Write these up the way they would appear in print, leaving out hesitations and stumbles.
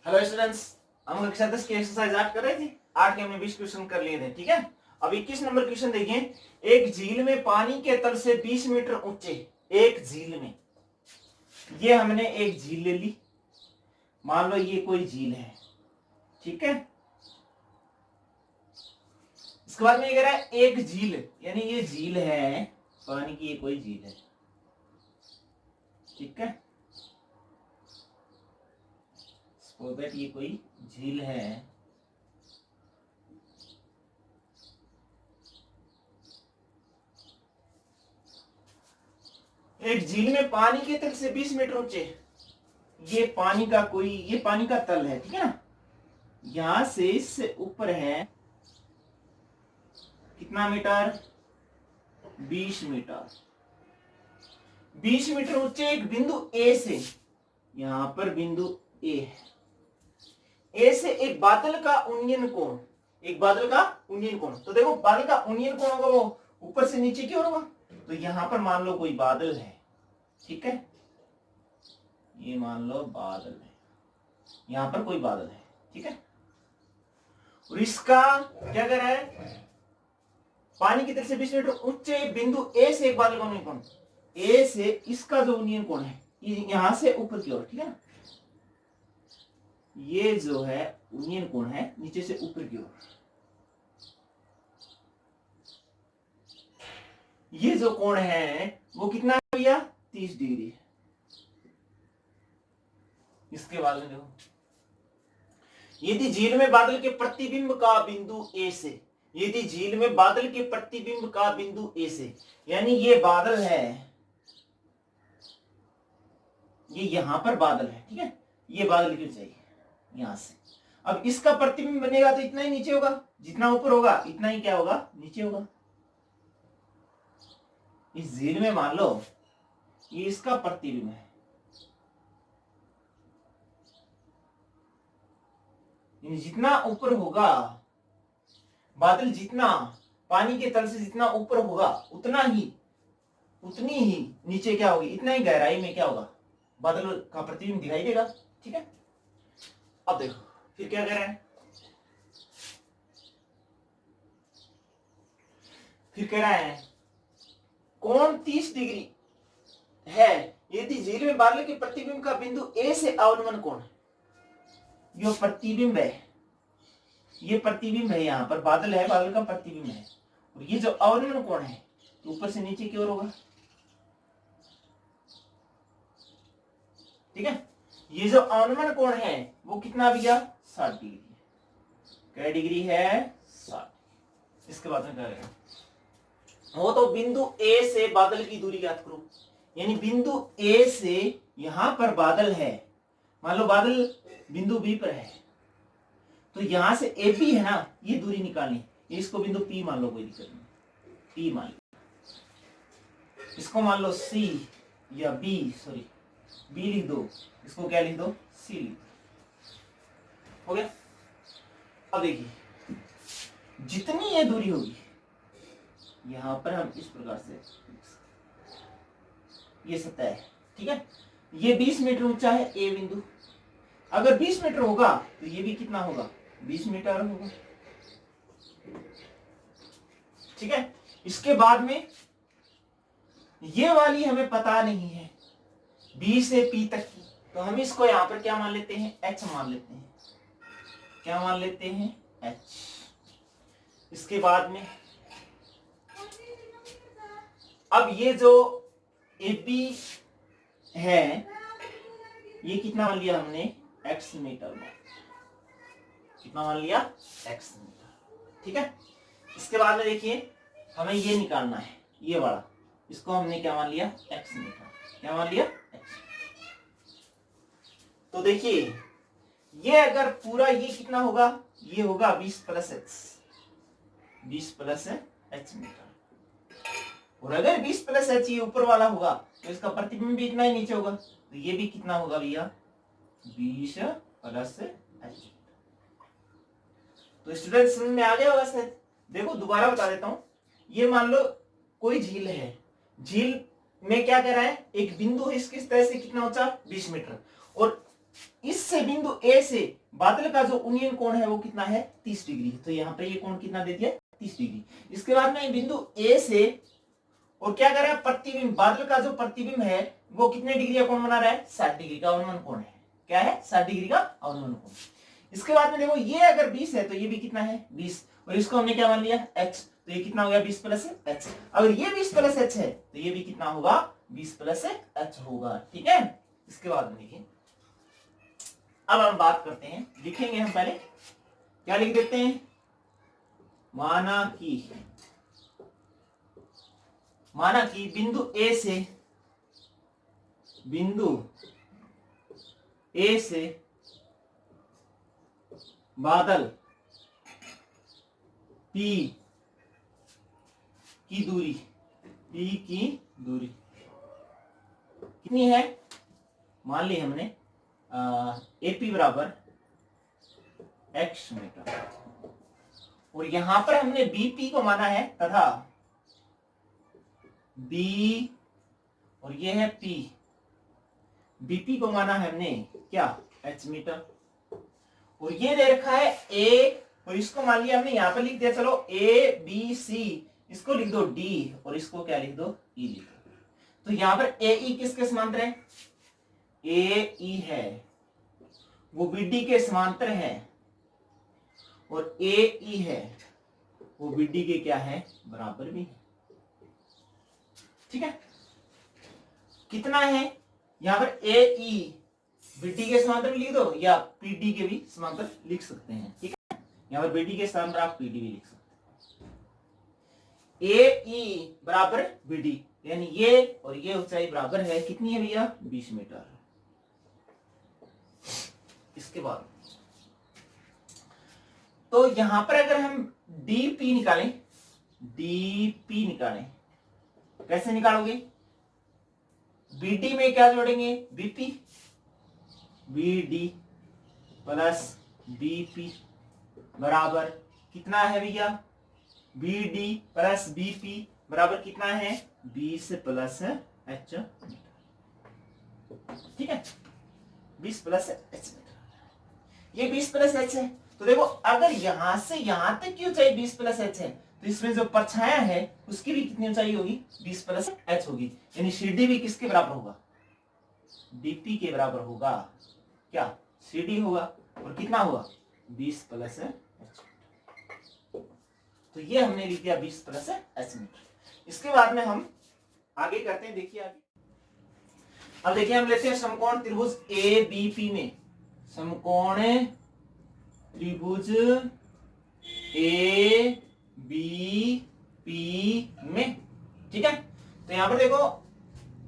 Hello students, हम कक्षा 10 की एक्सरसाइज 8 कर रहे थे। 8 के हमने 20 क्वेश्चन कर लिए थे, ठीक है। अब 21 नंबर क्वेश्चन देखिए। एक झील में पानी के तल से 20 मीटर ऊंचे, एक झील में, ये हमने एक झील ले ली, मान लो ये कोई झील है, ठीक है। इसके बाद में ये कह रहा है एक झील, यानी ये झील है, पानी की ये कोई झील है, ठीक है। सपोज दैट ये कोई झील है, एक झील में पानी के तल से 20 मीटर ऊंचे, ये पानी का तल है, ठीक है ना। यहां से इससे ऊपर है कितना मीटर, 20 मीटर। 20 मीटर ऊंचे एक बिंदु ए से, यहां पर बिंदु ए है, ए से एक बादल का उन्नयन कोण, तो देखो बादल का उन्नयन कोण होगा वो ऊपर से नीचे की ओर होगा। तो यहां पर मान लो कोई बादल है, ठीक है, ये मान लो बादल है, यहां पर कोई बादल है, ठीक है। और इसका क्या कर रहा है, पानी की तरफ से 20 मीटर ऊंचे बिंदु ए से एक बादल का उन्नयन कोण, ए से इसका जो उन्नयन कोण है यहां से ऊपर की ओर, ठीक है ना। ये जो है उन्नयन कोण है नीचे से ऊपर की ओर, ये जो कोण है वो कितना है भैया, 30 डिग्री। इसके बाद में देखो, यदि झील में बादल के प्रतिबिंब का बिंदु ए से, यदि झील में बादल के प्रतिबिंब का बिंदु ए से, यानी ये बादल है, ये यहां पर बादल है, ठीक है, ये बादल क्यों चाहिए यहां से। अब इसका प्रतिबिंब बनेगा तो इतना ही नीचे होगा, जितना ऊपर होगा इतना ही क्या होगा, नीचे होगा। इस झील में मान लो ये इसका प्रतिबिंब है, जितना ऊपर होगा बादल, जितना पानी के तल से जितना ऊपर होगा उतनी ही नीचे क्या होगी, इतना ही गहराई में क्या होगा, बादल का प्रतिबिंब दिखाई देगा, ठीक है। अब देखो फिर क्या कह रहे हैं, फिर कह रहे हैं कोण 30 डिग्री है यदि झील में बादल के प्रतिबिंब का बिंदु ए से अवनमन कोण, जो प्रतिबिंब है, ये प्रतिबिंब है, यहां पर बादल है, बादल का प्रतिबिंब है, और ये जो अवनमन कोण है ऊपर से नीचे की ओर होगा, ठीक है। ये जो अवनमन कोण है वो कितना भैया, 60 डिग्री। क्या डिग्री है, 60। इसके बाद में क्या करेगा, वो तो बिंदु ए से बादल की दूरी ज्ञात करो, यानी बिंदु ए से यहां पर बादल है, मान लो बादल बिंदु बी पर है, तो यहां से ए बी है ना, ये दूरी निकालनी, इसको बिंदु पी मान लो, कोई दिक्कत नहीं, पी मान लो, इसको मान लो सी या बी, सॉरी बी लिख दो, इसको क्या लिख दो, सी लिख दो, हो गया। अब देखिए जितनी ये दूरी होगी यहां पर हम इस प्रकार से, ये सतह है, ठीक है, ये 20 मीटर ऊंचा है ए बिंदु, अगर 20 मीटर होगा तो ये भी कितना होगा, 20 मीटर होगा, ठीक है। इसके बाद में ये वाली हमें पता नहीं है बी से पी तक की, तो हम इसको यहां पर क्या मान लेते हैं, एच मान लेते हैं, क्या मान लेते हैं, एच। इसके बाद में अब ये जो ए बी है ये कितना मान लिया हमने, एक्स मीटर में, कितना मान लिया, एक्स मीटर, ठीक है। इसके बाद में देखिए हमें ये निकालना है, ये वाला, इसको हमने क्या मान लिया, एक्स मीटर, क्या मान लिया, एक्स। तो देखिए ये अगर पूरा ये कितना होगा, ये होगा 20 plus X, 20 plus H meter, और अगर 20 प्लस एच ये ऊपर वाला होगा तो इसका प्रतिबिंब भी इतना ही नीचे होगा, तो ये भी कितना होगा भैया, 20 प्लस एच। तो स्टूडेंट समझ में आ गया होगा शायद। देखो दोबारा बता देता हूं, ये मान लो कोई झील है, झील में क्या कह रहा है, एक बिंदु है इसकी तरह से कितना ऊंचा, 20 मीटर, और इससे बिंदु ए से बादल का जो उन्नयन कोण है वो कितना है 30 डिग्री। तो यहाँ पे ये कोण कितना दे दिया 30 डिग्री। इसके बाद में बिंदु ए से और क्या कर रहा है प्रतिबिंब, बादल का जो प्रतिबिंब है वो कितने डिग्री का कोण बना रहा है 60 डिग्री का अवनमन कोण है। क्या है 60 डिग्री का अवनमन कोण। इसके बाद में देखो ये अगर 20 है तो ये भी कितना है 20 और इसको हमने क्या मान लिया h, तो ये कितना हो गया 20 प्लस h। अगर ये 20 प्लस h है तो ये भी कितना होगा 20 प्लस h होगा। ठीक है, इसके बाद में देखिए अब हम बात करते हैं, लिखेंगे हम पहले क्या लिख देते हैं, माना कि बिंदु ए से बादल P की दूरी कितनी है, मान ली हमने AP बराबर x मीटर और यहां पर हमने BP को माना है तथा B और ये है P, BP को माना है हमने क्या h मीटर और ये दे रखा है A और इसको मान लिया हमने यहां पर लिख दिया, चलो ABC, इसको लिख दो D और इसको क्या लिख दो E लिख दो। तो यहां पर AE किसके समांतर है, AE है वो BD के समांतर है और AE है वो BD के क्या है बराबर भी है। ठीक है, कितना है यहां पर AE BD के समांतर भी लिख दो या PD के भी समांतर लिख सकते हैं। ठीक है, यहां पर BD के समांतर आप PD भी लिख सकते हैं। AE बराबर BD यानी ये और ये ऊंचाई बराबर है कितनी है भैया 20 मीटर। इसके बाद तो यहां पर अगर हम DP निकालें, कैसे निकालोगे, BD में क्या जोड़ेंगे BP, BD प्लस BP बराबर कितना है भैया, BD प्लस BP बराबर कितना है 20 प्लस h। ठीक है, 20 प्लस h, ये 20 प्लस h है। तो देखो अगर यहां से यहां तक की ऊंचाई 20 प्लस h है तो इसमें जो परछाया है उसकी भी कितनी ऊंचाई होगी 20 प्लस h होगी, यानी CD भी किसके बराबर होगा DP के बराबर होगा, क्या CD होगा और कितना होगा 20 प्लस h। तो ये हमने लिख दिया 20 प्लस h मीटर। इसके बाद में हम आगे करते हैं, देखिए आगे। अब देखिए हम लेते हैं समकोण त्रिभुज ABP में, समकोण त्रिभुज ABP में। ठीक है, तो यहां पर देखो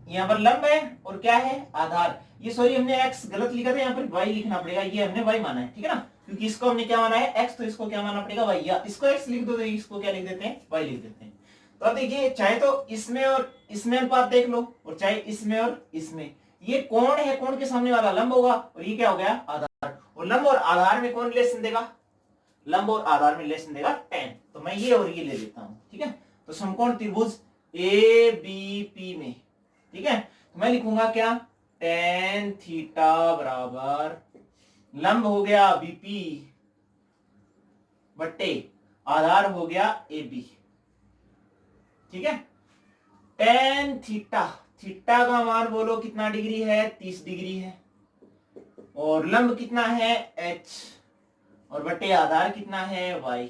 यहां पर लंब है और क्या है आधार, ये सॉरी हमने x गलत लिखा था, यहां पर y लिखना पड़ेगा, ये हमने y माना है। ठीक है ना, क्योंकि इसको हमने क्या माना है x, तो इसको क्या मानना पड़ेगा y, या इसको x लिख दो तो इसको क्या लिख देते हैं y लिख देते हैं। तो अब देखिए चाहे तो इसमें और इसमें अनुपात देख लो और चाहे इसमें और इसमें, ये कोण है, कोण के सामने वाला लंब होगा और ये क्या हो गया आधार, और लंब और आधार में कौन रिलेशन देगा, लंब और आधार में रिलेशन देगा tan। तो मैं ये और ये ले लेता हूं। ठीक है, तो समकोण त्रिभुज ABP में, ठीक है, तो मैं लिखूंगा क्या tan थीटा बराबर लंब हो गया BP बट्टे आधार हो गया AB। ठीक है, tan थीटा का मान बोलो कितना डिग्री है 30 डिग्री है और लंब कितना है h और बट्टे आधार कितना है y।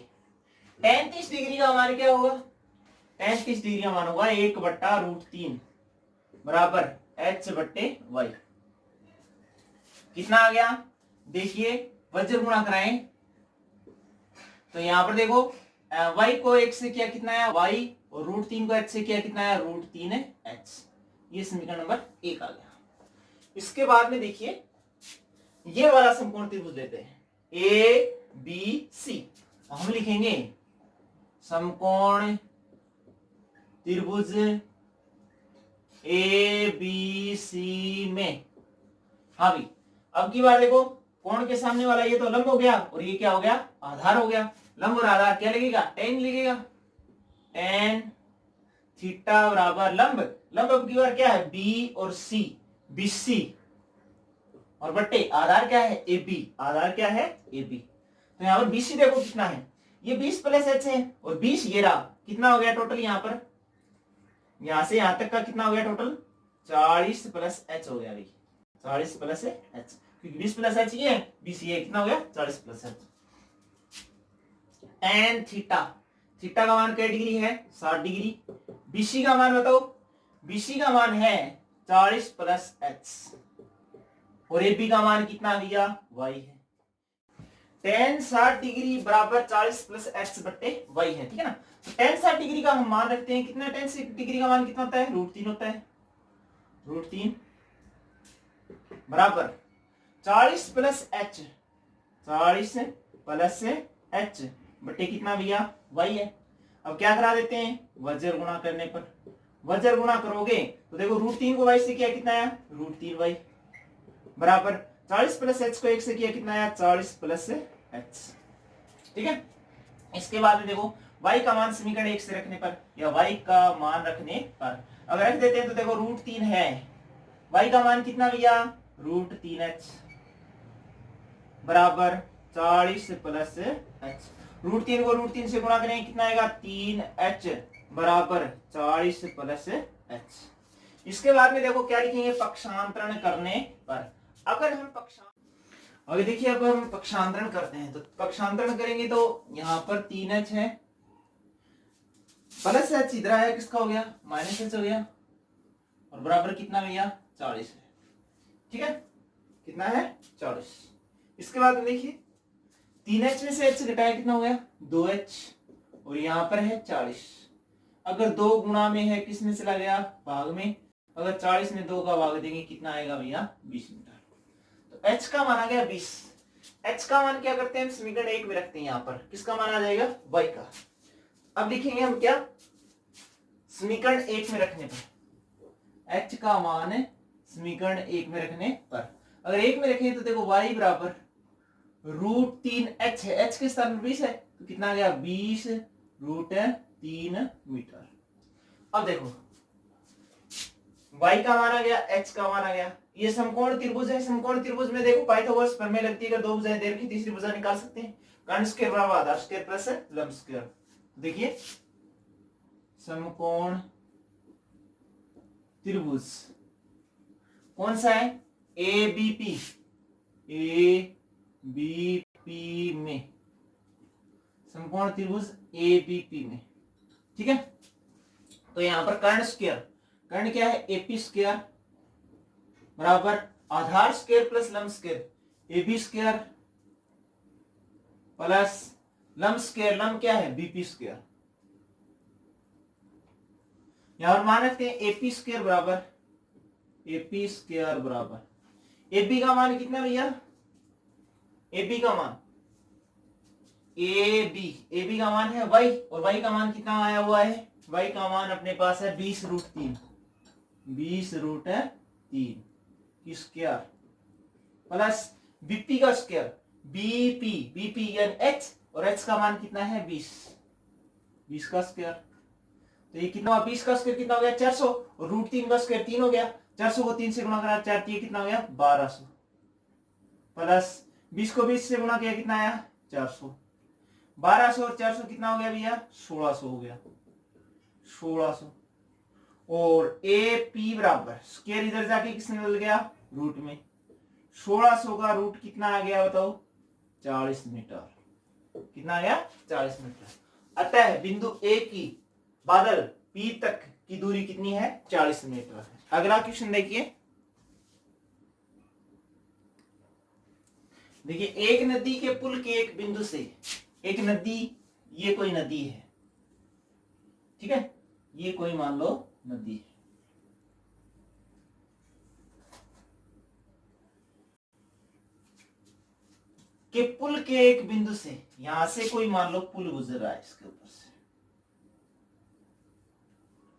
tan 30 डिग्री का मान क्या होगा, tan 30 डिग्री का मान होगा 1/√3 बराबर h बट्टे y। कितना आ गया, देखिए वज्र गुणा कराएं तो यहां पर देखो y को 1 से किया कितना है y और √3 को h से किया कितना है √3h। ये समीकरण नंबर 1 आ गया। इसके बाद में देखिए ये वाला समकोण त्रिभुज लेते हैं ABC, हम लिखेंगे समकोण त्रिभुज ABC में। हाँ भी अब की बार देखो कोण के सामने वाला ये तो लंब हो गया और ये क्या हो गया आधार हो गया, लंब और आधार क्या लगेगा tan लगेगा, tan थीटा बराबर लंब अब की बार क्या है B और C, BC और बट्टे आधार क्या है ए बी, आधार क्या है ए बी। तो यहाँ पर BC देखो कितना है, ये 20 प्लस एच है और 20 ये रहा, कितना हो गया टोटल यहाँ पर, यहां से यहां तक का कितना हो गया टोटल 40 प्लस एच हो गया भाई, 40 प्लस एच, क्योंकि 20 प्लस एच ये है, 20 ये कितना हो गया 40 plus H. N theta, theta का मान क्या डिग्री है 60 डिग्री। BC का मान बताओ, BC का मान है 40 प्लस एच और AB का मान कितना भैया y है। tan 60 डिग्री बराबर 40 प्लस एच बट्टे y है, ठीक है ना। तो tan 60 डिग्री का हम मान रखते हैं, कितना tan 60 डिग्री का मान कितना होता है √3 होता है, √3 बराबर 40 प्लस एच, 40 प्लस एच बट्टे कितना भैया y है। अब क्या करा देते हैं, वज्र गुणा करने पर, वज्र गुणा करोगे तो देखो √3 को y से किया कितना आया √3y बराबर 40 प्लस एच को 1 से किया कितना आया 40 प्लस एच, ठीक है। इसके बाद में देखो y का मान समीकरण 1 से रखने पर या y का मान रखने पर अगर रख देते हैं तो देखो √3 है, y का मान कितना भैया √3h बराबर 40 प्लस एच, √3 को √3 से गुणा करेंगे कितना आएगा 3h बराबर 40 प्लस एच। इसके बाद में देखो क्या लिखेंगे पक्षांतरण करने पर, अगर हम अगर देखिए अब हम पक्षांतरण करते हैं तो पक्षांतरण करेंगे तो यहाँ पर 3h है प्लस एच इधर आया किसका हो गया -h हो गया और बराबर कितना भैया 40 है, ठीक है, कितना है 40। इसके बाद में देखिए 3h में से h घटाया कितना हो गया 2h और यहाँ पर है 40, अगर 2 गुणा में है किस में चला गया भाग में, अगर 40 में 2 का भाग देंगे कितना आएगा भैया 20 मीटर। तो h का मान आ गया 20, h का मान क्या करते हैं हम समीकरण 1 में रखते हैं, यहाँ पर किसका मान आ जाएगा y का। अब लिखेंगे हम क्या समीकरण 1 में रखने पर h का मान समीकरण 1 में रखने पर, अगर 1 में रखें तो देखो y बराबर √3h है, h के स्थान पर 20 है तो कितना आ गया 20 √3 मीटर। अब देखो y का मान आ गया h का मान आ गया, ये समकोण त्रिभुज है, समकोण त्रिभुज में देखो पाइथागोरस प्रमेय लगती है, अगर दो भुजाएं दे रखी तीसरी भुजा निकाल सकते हैं, कर्ण स्क्वायर बराबर आधार स्क्वायर प्लस लंब स्क्वायर। देखिए समकोण त्रिभुज कौन सा है ABP, ABP में समकोण त्रिभुज ABP में, ठीक है। तो यहां पर कर्ण स्क्वायर, कर्ण क्या है AP स्क्वायर बराबर आधार स्क्वायर प्लस लंब स्क्वायर AB स्क्वायर प्लस लंब स्क्वायर, लंब क्या है BP स्क्वायर। यहां पर मान रखते हैं AP स्क्वायर बराबर AB का मान कितना भैया AB का मान AB का मान है y और y का मान कितना आया हुआ है, y का मान अपने पास है 20 √3 की स्क्वायर प्लस BP का स्क्वायर BP यानी h और h का मान कितना है 20 का स्क्वायर, तो ये कितना 20 का स्क्वायर कितना हो गया 400 और √3 का स्क्वायर 3 हो गया, 400 को 3 से गुणा करा 4 ये कितना हो गया 1200 प्लस 20 को 20 से गुणा किया कितना आया 400, 1200 और 400 कितना हो गया भैया 1600 हो गया 1600 और AP बराबर स्क्वायर इधर जाके किसमें बदल गया रूट में, 1600 का रूट कितना आ गया बताओ 40 मीटर, कितना आ गया 40 मीटर। अतः बिंदु A की बादल P तक की दूरी कितनी है 40 मीटर है। अगला क्वेश्चन देखिए, एक नदी के पुल के एक बिंदु से, एक नदी, ये कोई नदी है, ठीक है, ये कोई मान लो नदी है, के पुल के एक बिंदु से, यहां से कोई मान लो पुल गुजर रहा है इसके ऊपर से,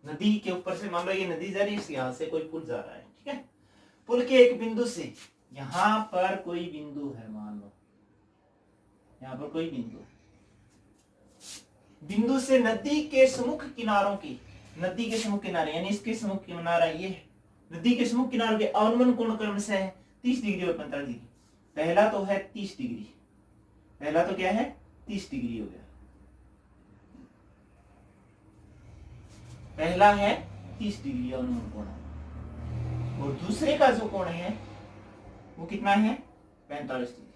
नदी के ऊपर से मान लो ये नदी जा रही है, यहां से कोई पुल जा रहा है, ठीक है। पुल के एक बिंदु से यहां पर कोई बिंदु है, मान लो यहां पर कोई बिंदु से नदी के सम्मुख किनारों की, नदी के सम्मुख किनारे यानी इसके सम्मुख किनारा ये, नदी के सम्मुख किनारों के अवनमन कोण क्रम से है 30 डिग्री और 45 डिग्री। पहला तो है 30 डिग्री, पहला तो क्या है 30 डिग्री हो गया, पहला है 30 डिग्री अनुमान कोण, और दूसरे का जो कोण है वो कितना है 45 डिग्री।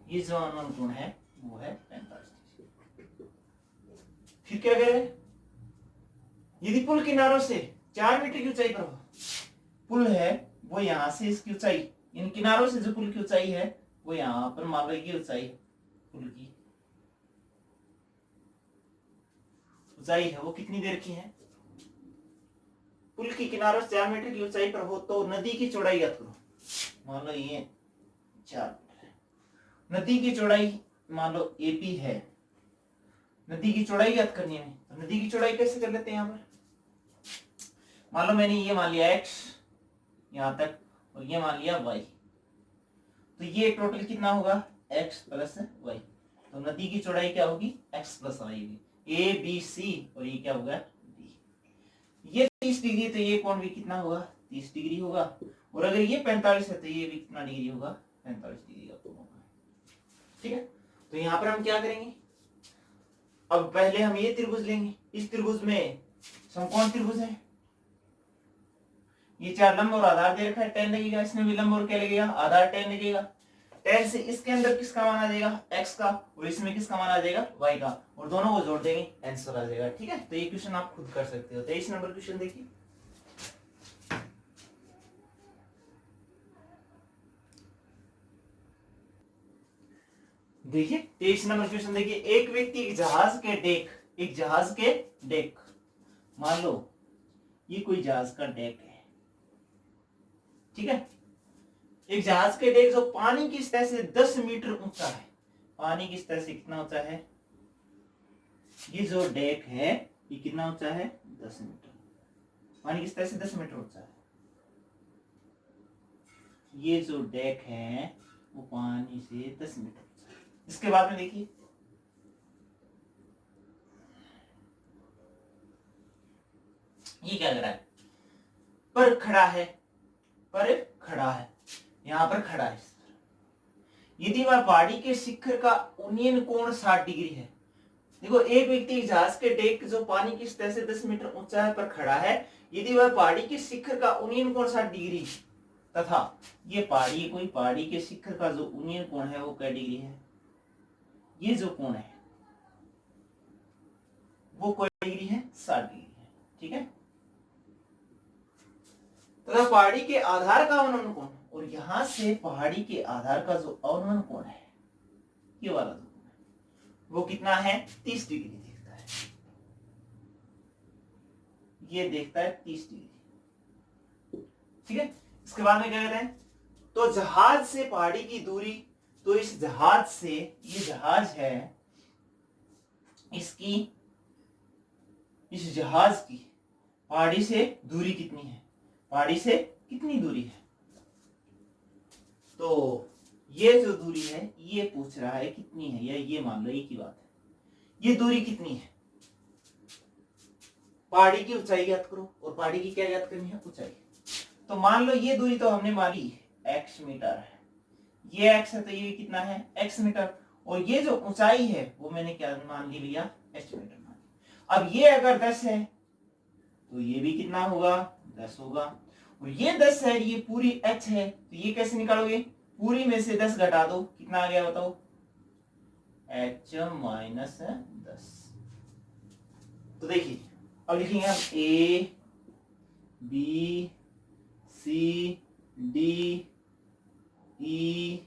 ये जो अनुमान कोण है वो है 45 डिग्री। फिर क्या कह रहे हैं, यदि पुल किनारों से 4 मीटर की ऊंचाई पर हो, पुल है वो यहां से इसकी ऊंचाई, इन किनारों से जो पुल की ऊंचाई है वो यहां पर मान लो ये ऊंचाई पुल की ऊंचाई है वो कितनी देर की है, पुल की किनारों से 4 मीटर की ऊंचाई पर हो तो नदी की चौड़ाई याद करो, मान लो ये 4 मीटर है, नदी की चौड़ाई मान लो एपी है, नदी की चौड़ाई याद करनी है, तो नदी की चौड़ाई कैसे कर लेते हैं यहाँ पर, मान लो मैंने ये मान लिया x यहां तक और ये मान लिया y, तो ये टोटल कितना होगा x प्लस y, तो नदी की चौड़ाई क्या होगी x प्लस y होगी, ए बी सी, और ये क्या होगा d। ये 30 डिग्री तो ये कोण भी कितना होगा 30 डिग्री होगा, और अगर ये 45 है तो ये भी कितना डिग्री होगा 45 डिग्री का कोण होगा। ठीक है, तो यहाँ पर हम क्या करेंगे, अब पहले हम ये त्रिभुज लेंगे, इस त्रिभुज में समकोण त्रिभुज है, ये 4 लंब और आधार दे रखा है, 10 लगेगा, इसमें भी लंब और क्या लगेगा आधार 10 लगेगा, 10 से इसके अंदर किसका मान आ जाएगा x का, और इसमें किसका मान आ जाएगा y का, और दोनों को जोड़ देंगे आंसर आ जाएगा। ठीक है, तो ये क्वेश्चन आप खुद कर सकते हो। 23 नंबर क्वेश्चन देखिए, देखिए 23 नंबर क्वेश्चन देखिए, एक व्यक्ति एक जहाज के डेक, मान लो ये कोई जहाज का डेक है, ठीक है, एक जहाज के डेक जो पानी की सतह से 10 मीटर ऊंचा है, पानी की सतह से कितना ऊंचा है, ये जो डेक है ये कितना ऊंचा है 10 मीटर, पानी की सतह से 10 मीटर ऊंचा है, ये जो डेक है वो पानी से 10 मीटर ऊंचा है। इसके बाद में देखिए ये क्या कर रहा है, पर खड़ा है, यहां पर खड़ा है, यदि वह पहाड़ी के शिखर का उन्नयन कोण 60 डिग्री है, देखो एक व्यक्ति जहाज के डेक जो पानी की सतह से 10 मीटर ऊंचा है पर खड़ा है, यदि वह पहाड़ी के शिखर का उन्नयन कोण 60 डिग्री तथा ये पहाड़ी के शिखर का जो उन्नयन कोण है वो क्या डिग्री है, ये जो कोण है वो कोई डिग्री है 60 डिग्री है। ठीक है, तथा पहाड़ी के आधार का अवनमन कोण, और यहां से पहाड़ी के आधार का जो अवनमन कोण है ये वाला जो कोण है वो कितना है 30 डिग्री देखता है, ये देखता है 30 डिग्री। ठीक है, इसके बाद में क्या कहते हैं, तो जहाज से पहाड़ी की दूरी, तो इस जहाज से, ये जहाज है, इस जहाज की पहाड़ी से दूरी कितनी है, पहाड़ी से कितनी दूरी है, तो ये जो दूरी है ये पूछ रहा है कितनी है, या ये मान लो एक ही बात है, ये दूरी कितनी है, पहाड़ी की ऊंचाई याद करो, और पहाड़ी की क्या याद करनी है ऊंचाई, तो मान लो ये दूरी तो हमने मानी x मीटर है, ये x है तो ये कितना है x मीटर, और ये जो ऊंचाई है वो मैंने क्या मान ली भैया h मीटर मान ली। अब ये अगर 10 है तो ये भी कितना होगा 10 होगा, और ये 10 है, ये पूरी h है, तो ये कैसे निकालोगे, पूरी में से 10 घटा दो, कितना आ गया बताओ h माइनस 10। तो देखिए अब लिखेंगे हम a b c d e,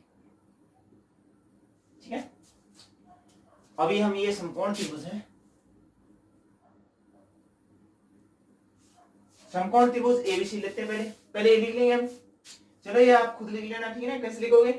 ठीक है, अभी हम ये समकोण त्रिभुज है, समकोण त्रिभुज एबीसी लेते हैं, पहले ये लिख लेंगे हम, चलो ये आप खुद लिख लेना, ठीक है ना, कैसे लिखोगे,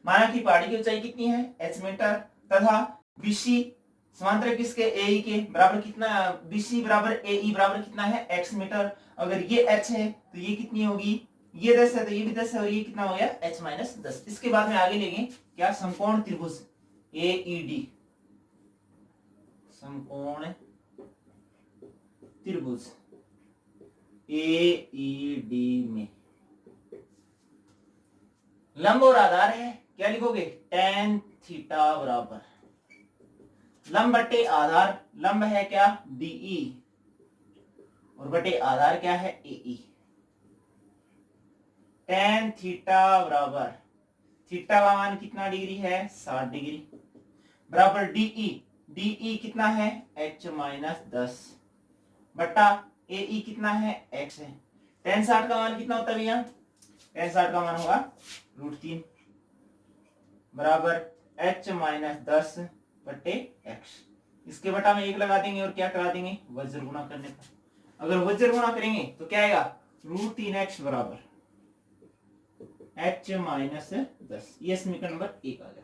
माना कि पहाड़ी की ऊंचाई कितनी है h मीटर, तथा बीसी समांतर किसके AE के बराबर कितना, BC बराबर AE बराबर कितना है x मीटर, अगर ये h है तो ये कितनी होगी, ये 10 है तो ये भी 10 है, और ये कितना हो गया h माइनस 10। इसके बाद में आगे लेंगे क्या, समकोण त्रिभुज AED, समकोण त्रिभुज AED में लंब और आधार है, क्या लिखोगे, tan थीटा बराबर लंब बटे आधार, लंब है क्या DE और बटे आधार क्या है AE। tan थीटा बराबर थीटा का मान कितना डिग्री है 60 डिग्री बराबर DE कितना है h माइनस 10 बटा AE कितना है x है। tan 60 का मान कितना होता है भैया, tan 60 का मान होगा √3 बराबर h माइनस 10 बटे x। इसके बटा में 1 लगा देंगे और क्या करा देंगे, वज्र गुणा करने पर। अगर वज्र गुणा करेंगे तो क्या आएगा, √3x बराबर h माइनस 10। ये समीकरण नंबर 1 आ गया।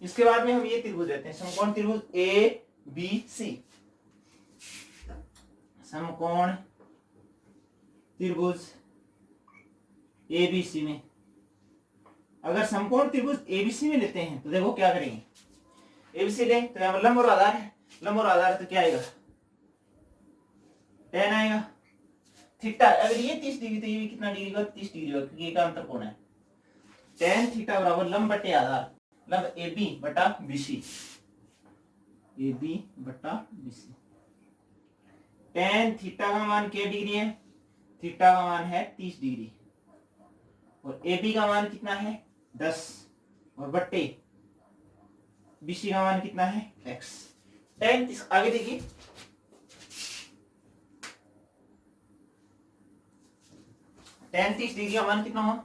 इसके बाद में हम ये त्रिभुज लेते हैं, समकोण त्रिभुज ABC, समकोण त्रिभुज ABC में अगर समकोण त्रिभुज ABC में लेते हैं तो देखो क्या करेंगे, ABC ले तो यहाँ लंब और आधार है, लंब और आधार तो क्या आएगा tan आएगा। थीटा अगर ये 30 डिग्री तो ये कितना डिग्री होगा 30 डिग्री होगा, क्योंकि ये का अंतर कोण है। tan थीटा बराबर लंब बटे आधार, लंब AB बटा BC, AB बटा BC। tan थीटा का मान क्या डिग्री है, थीटा का मान है 30 डिग्री और AB का मान कितना है 10 और बट्टे BC का मान कितना है x। tan आगे देखिए, tan 30 डिग्री का मान कितना हुआ,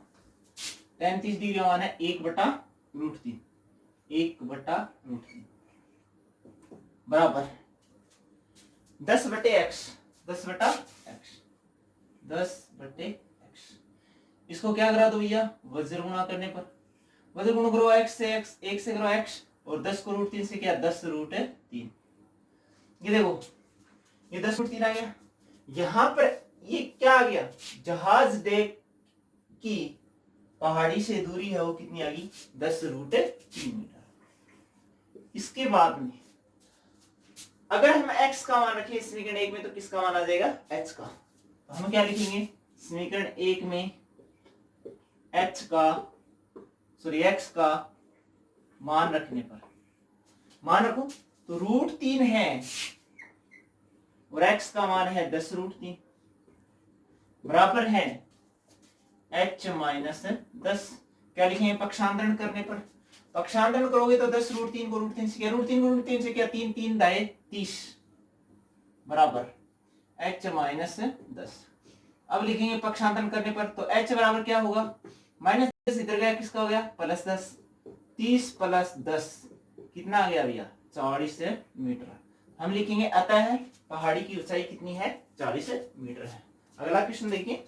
tan 30 डिग्री का मान है 1 बटा √3, 1 बटा √3 बराबर 10 बटे x, 10 बटा x, 10 बटे x। इसको क्या करा दो भैया, वज्र गुणा करने पर, वज्र गुणा करो x से x, 1 से करो x और 10 को √3 से क्या 10 √3। ये देखो ये 10 √3 आ गया। यहां पर ये क्या आ गया, जहाज डेक की पहाड़ी से दूरी है वो कितनी आ गई 10 √3 मीटर। इसके बाद में अगर हम x का मान रखें समीकरण 1 में तो किसका मान आ जाएगा h का, तो हम क्या लिखेंगे समीकरण 1 में h का सॉरी x का मान रखने पर, मान रखो तो √3 है और x का मान है 10 √3 बराबर है h माइनस 10। क्या लिखेंगे पक्षांतरण करने पर, पक्षांतरण करोगे तो 10 √3 को √3 से क्या, √3 से क्या 3 3 दाए 30 बराबर h माइनस 10। अब लिखेंगे पक्षांतरण करने पर तो h बराबर क्या होगा, -10 इधर गया किसका हो गया +10, 30 + 10 कितना आ गया भैया 40 मीटर। हम लिखेंगे अतः पहाड़ी की ऊंचाई कितनी है 40 मीटर है। अगला क्वेश्चन देखिए,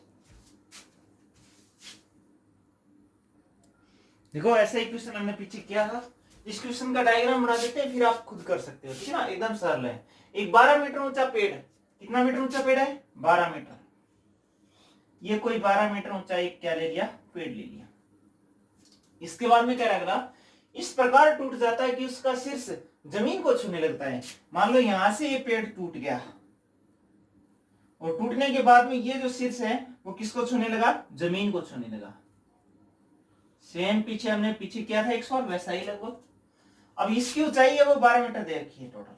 देखो ऐसा ही क्वेश्चन हमने पीछे किया था। इस क्वेश्चन का डायग्राम बना देते हैं फिर आप खुद कर सकते हो, ठीक है ना, एकदम सरल है। एक 12 मीटर ऊंचा पेड़, कितना मीटर ऊंचा पेड़ है 12 मीटर। ये कोई 12 मीटर ऊंचा एक क्या ले लिया पेड़ ले लिया। इसके बाद में क्या लग रहा, इस प्रकार टूट जाता है कि उसका शीर्ष जमीन को छूने लगता है। मान लो यहां से ये पेड़ टूट गया और टूटने के बाद में ये जो शीर्ष है वो किसको छूने लगा, जमीन को छूने लगा। सेम पीछे हमने पीछे किया था 100 वैसा ही लगभग। अब इसकी ऊंचाई है वो 12 मीटर दे रखी है टोटल।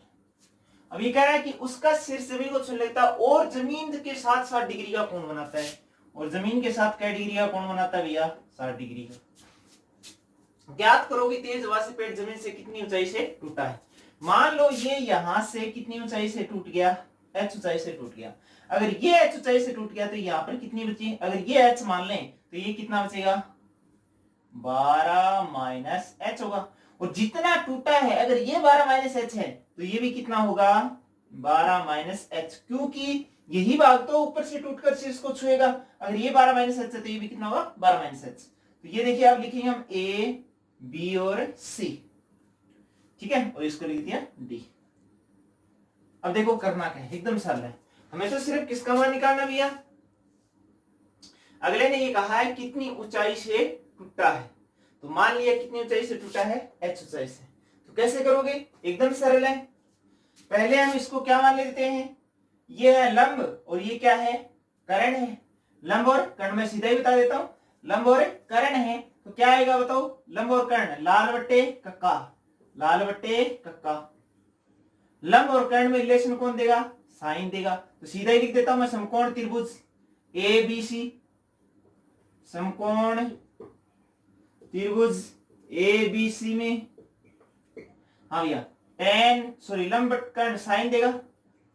अब ये कह रहा है कि उसका शीर्ष जमीन को छूने लगता है और जमीन के साथ 60 डिग्री का कोण बनाता है। और जमीन के साथ क्या डिग्री का कोण बनाता है भैया 60 डिग्री का। ज्ञात करो कि तेज हवा से पेड़ जमीन से कितनी ऊंचाई से टूटा है। मान लो ये यहां से कितनी ऊंचाई से टूट गया, h ऊंचाई से टूट गया। अगर ये h ऊंचाई से टूट गया तो यहाँ पर कितनी बची, अगर ये h मान लें तो ये कितना बचेगा 12 माइनस h होगा। और जितना टूटा है अगर ये 12 माइनस h है तो ये भी कितना होगा 12 माइनस h, क्योंकि यही भाग तो ऊपर से टूटकर शीर्ष को छुएगा। अगर ये 12 माइनस h है तो ये भी कितना होगा 12 माइनस h। तो ये देखिए आप लिखेंगे हम a b और c, ठीक है, और इसको लिख दिया d। अब देखो करना क्या है, एकदम सरल है, हमें तो सिर्फ किसका मान निकालना भैया। अगले ने ये कहा है कितनी ऊंचाई से टूटा है, तो मान लिया कितनी ऊंचाई से टूटा है h ऊंचाई से। तो कैसे करोगे, एकदम सरल है। पहले हम इसको क्या मान लेते हैं, ये है लंब और ये क्या है कर्ण है, लंब और कर्ण में सीधा ही बता देता हूं, लंब और कर्ण है तो क्या आएगा बताओ, लंब और कर्ण लाल बट्टे कक्का, लाल बट्टे कक्का। लंब और कर्ण में रिलेशन कौन देगा, साइन देगा, तो सीधा ही लिख देता हूं मैं समकोण त्रिभुज ए बी सी, समकोण त्रिभुज ए बी सी में, हाँ भैया लंब कर्ण साइन देगा,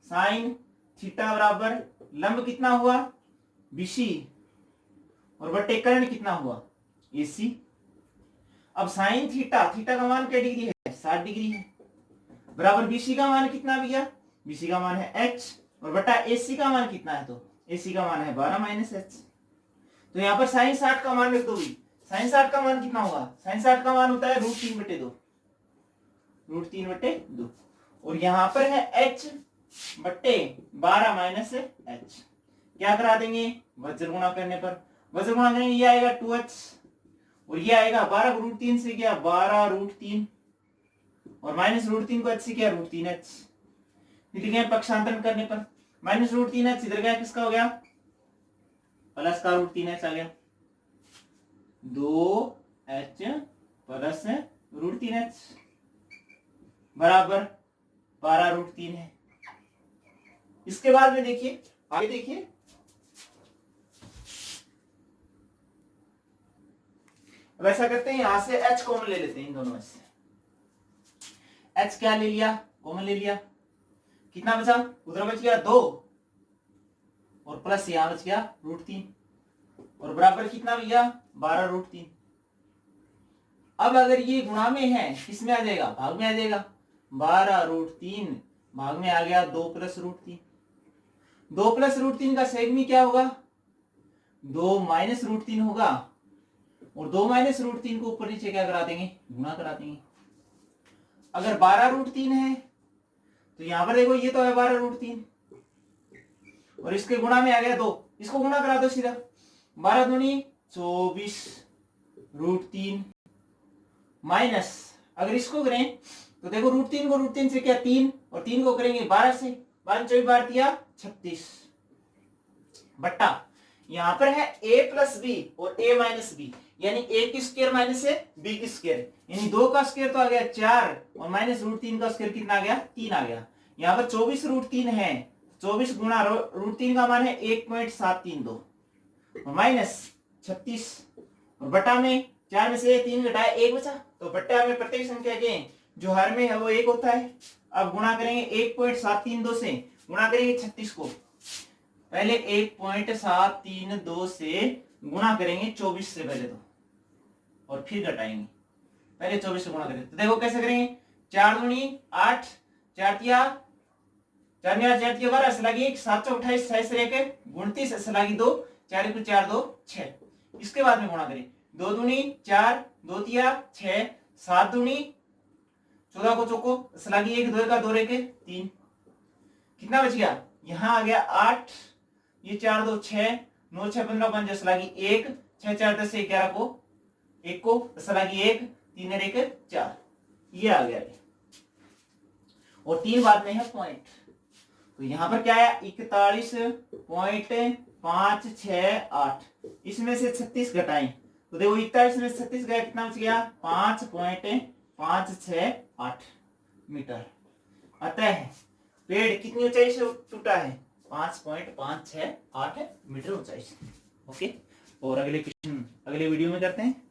साइन थीटा बराबर लंब कितना हुआ बीसी और बट्टे कर्ण कितना हुआ एसी। अब साइन थीटा, थीटा का मान क्या डिग्री है 60 डिग्री है, बराबर बीसी का मान कितना भैया, बीसी का मान है h और बटा एसी का मान कितना है, तो एसी का मान है 12 माइनस एच। तो यहाँ पर साइन 60 का मान लिख दो, साइन 60 का मान कितना होगा, साइन 60 का मान होता है √3/2, √3/2 और यहाँ पर है h बट्टे 12 माइनस एच। क्या करा देंगे वज्र गुणा करने पर, वज्र गुणा करेंगे ये आएगा 2h और ये आएगा 12 को √3 से किया 12√3 और माइनस √3 को h से किया √3h। लिखेंगे पक्षांतरण करने पर माइनस √3h इधर गया किसका हो गया प्लस का √3h आ गया, 2h प्लस √3h बराबर 12√3 है। इसके बाद में देखिए आगे देखिए, अब ऐसा करते हैं यहां से h कॉमन ले लेते हैं इन दोनों में से, h क्या ले लिया कॉमन ले लिया, कितना बचा उधर बच गया 2 और प्लस यहां बच गया √3 और बराबर कितना भैया 12√3। अब अगर ये गुणा में है किसमें आ जाएगा भाग में आ जाएगा, 12√3 भाग में आ गया 2 + √3, 2 + √3 का सेगमी क्या होगा 2 - √3 होगा और 2 - √3 को ऊपर नीचे क्या करा देंगे गुणा करा देंगे। अगर 12√3 है तो यहां पर देखो ये तो है 12√3 और इसके गुणा में आ गया 2, इसको गुणा करा दो सीधा, 12 दूनी 24 √3 माइनस, अगर इसको करें तो देखो √3 को √3 से क्या 3 और 3 को करेंगे 12 से, 12 24 12 दिया 36 बट्टा यहां पर है a + b और a - b यानी a की स्क्वायर माइनस b की स्क्वायर, यानी 2 का स्क्वायर तो आ गया 4 और माइनस √3 का स्क्वायर कितना आ गया 3 आ गया। यहाँ पर 24 √3 है, 24 गुणा √3 का मान है 1.732 और माइनस 36 और बटा में 4 में से 3 घटाया 1 बचा, तो बट्टा में प्रत्येक संख्या के जो हर में है वो 1 होता है। अब गुणा करेंगे 1.732 से, गुणा करेंगे 36 को, पहले 1.732 से गुणा करेंगे 24 से पहले तो और फिर घटाएंगे, पहले 24 से गुणा करेंगे तो देखो कैसे करेंगे, 4 दूनी 8 4 तिया 4 में 4 तिया 12 सलागी 1 7 चौक 28 6 से 1 29 सलागी 2 4 को 4 2 6, इसके बाद में गुणा करें 2 दूनी 4 2 तिया 6 7 दूनी 14 को चौको सलागी 1 2 का 2 रेके 3, कितना बच गया यहां आ गया 8, ये 4 2 6 9 6 15 5 सलागी 1 6 4 10 11 को 1 को सलागी 1 3 1 4, ये आ गया और 3 बाद में है पॉइंट, तो यहां पर क्या है 41.568, इसमें से 36 घटाएं तो देखो 41 में 36 गया कितना बच गया 5.568 मीटर। अतः पेड़ कितनी ऊंचाई से टूटा है 5.568 मीटर ऊंचाई से। ओके, और अगले क्वेश्चन अगले वीडियो में करते हैं।